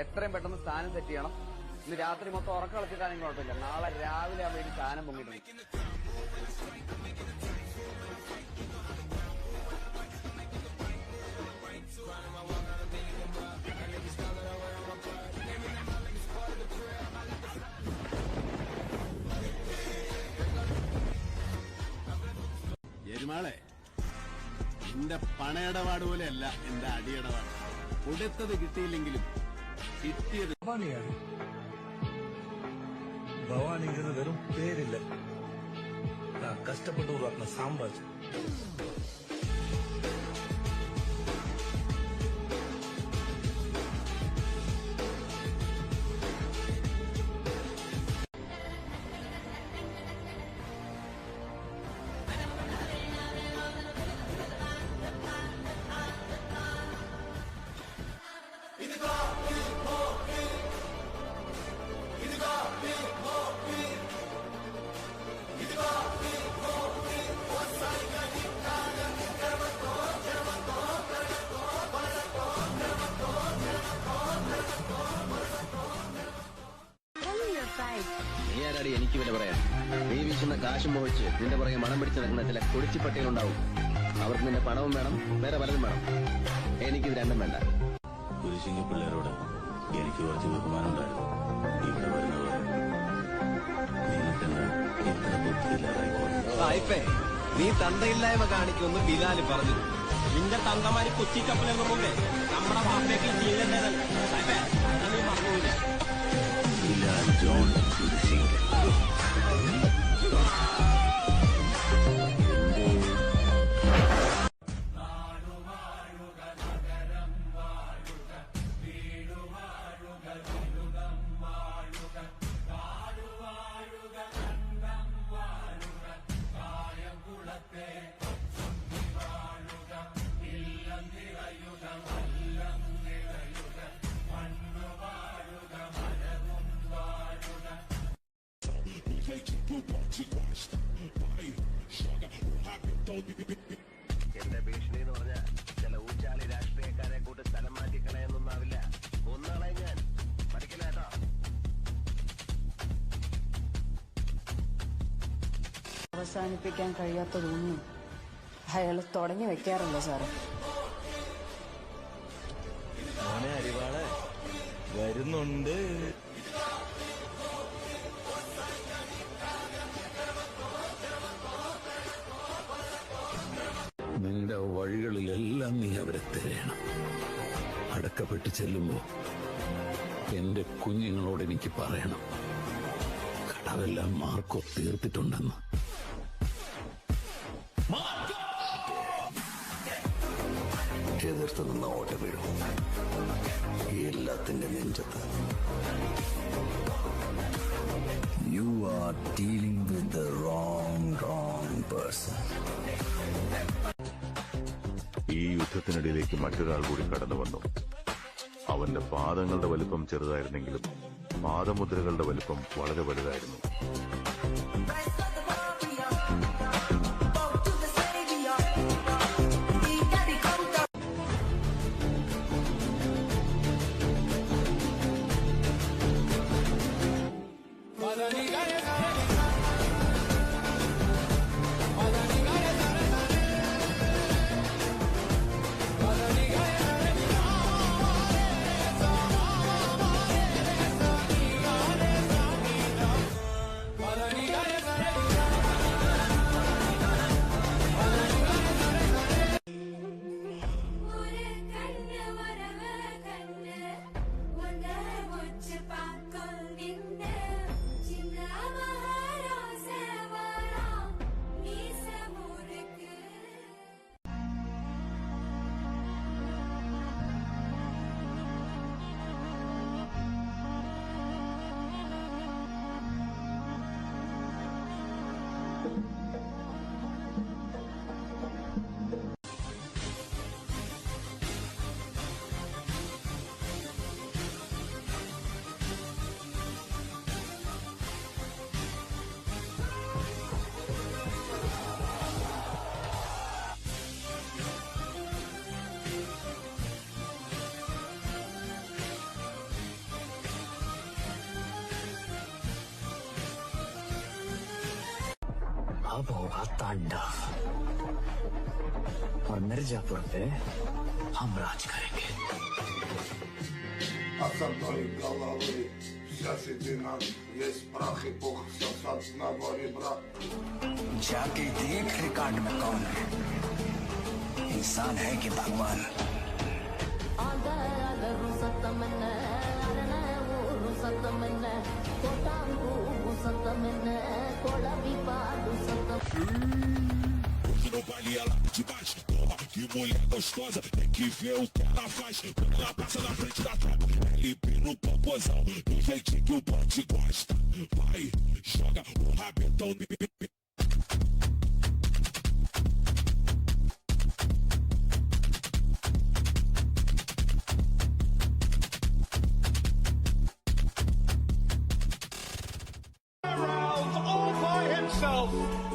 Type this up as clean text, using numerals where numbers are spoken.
എത്രയും പെട്ടെന്ന് സ്ഥാനം സെറ്റ് ചെയ്യണം. ഇന്ന് രാത്രി മൊത്തം ഉറക്കം കളിച്ചിട്ടാണെങ്കിൽ കുഴപ്പമില്ല. നാളെ രാവിലെ ആ വേണ്ടി സ്ഥാനം പൊങ്ങിയിട്ടുണ്ട്. എരുമാളെ, എന്റെ പണയിടപാട് പോലെയല്ല എന്റെ അടിയിടപാട്. കൊടുത്തത് കിട്ടിയില്ലെങ്കിലും കിട്ടിയത് ഭവാനിയാണ്. ഭവാനിங்கிறது വെറും പേരില്ല, நான் கஷ்டப்பட்டு உருவாக்கின சாம்ராஜ்யம். നീ ആരാടി എനിക്ക് വില പറയാൻ? നീ വീശുന്ന കാശും പോയിച്ച് നിന്റെ പുറകെ മണം പിടിച്ച് നടക്കുന്ന ചില കുടിച്ചിപ്പട്ടികളുണ്ടാവും. അവർക്ക് നിന്റെ പണവും വേണം, വേറെ പലതും വേണം. എനിക്കിത് രണ്ടും വേണ്ട. കുരിശിങ്ങ പിള്ളേരോട് എനിക്ക് കുറച്ച് ബഹുമാനം ഉണ്ടായിരുന്നു. ഇവിടെ വരുന്നവർ നിങ്ങൾക്കെന്താ ഇത്ര ബുദ്ധിയില്ലാതായി? നീ തന്തയില്ലായ്മ കാണിക്കുമെന്ന് ബിലാല് പറഞ്ഞു. നിന്റെ തന്തമാരി കൊച്ചി കപ്പലെന്ന് മുമ്പേ നമ്മുടെ വാപ്പയ്ക്ക് നീ മറന്നുമില്ല. ബിലാൽ ജോൺ കുരിശിങ്ങ. എന്റെ ഭീഷണി എന്ന് പറഞ്ഞാൽ ചില ഊച്ചാളി രാഷ്ട്രീയക്കാരെ കൂട്ട് സ്ഥലം മാറ്റി കളയൊന്നുമാവില്ല. ഒന്നാളെ ഞാൻ പഠിക്കില്ലേട്ടോ. അവസാനിപ്പിക്കാൻ കഴിയാത്തതൊന്നും അയാൾ തുടങ്ങി വെക്കാറില്ല സാറേ. മോനെ അരിവാളെ വരുന്നുണ്ട്. നിന്റെ വഴികളിലെല്ലാം നീ അവരെ തിരയണം. അടക്കപ്പെട്ട് ചെല്ലുമ്പോ എന്റെ കുഞ്ഞുങ്ങളോട് എനിക്ക് പറയണം, കടവെല്ലാം മാർക്കോ തീർത്തിട്ടുണ്ടെന്ന്. എതിർത്ത് നിന്ന ഓട്ട വീഴും എല്ലാത്തിന്റെ നെഞ്ചത്ത്. You are dealing with the wrong person. ഈ യുദ്ധത്തിനിടയിലേക്ക് മറ്റൊരാൾ കൂടി കടന്നു വന്നു. അവന്റെ പാദങ്ങളുടെ വലിപ്പം ചെറുതായിരുന്നെങ്കിലും പാദമുദ്രകളുടെ വലിപ്പം വളരെ വലുതായിരുന്നു. अब होगा तांडव और मिर्जापुर पे हम राज करेंगे. Осадной головы, вся седина, есть прах и пух, сосад на горе, брат. जाके देख रिकॉर्ड में कौन है, इंसान है कि भगवान. No baile ela te bate, toma, que mulher gostosa, tem que ver o que ela faz. Quando ela passa na frente da tropa, LP no popozão, do jeitinho que o bote gosta. Vai, joga o rabetão. All by himself.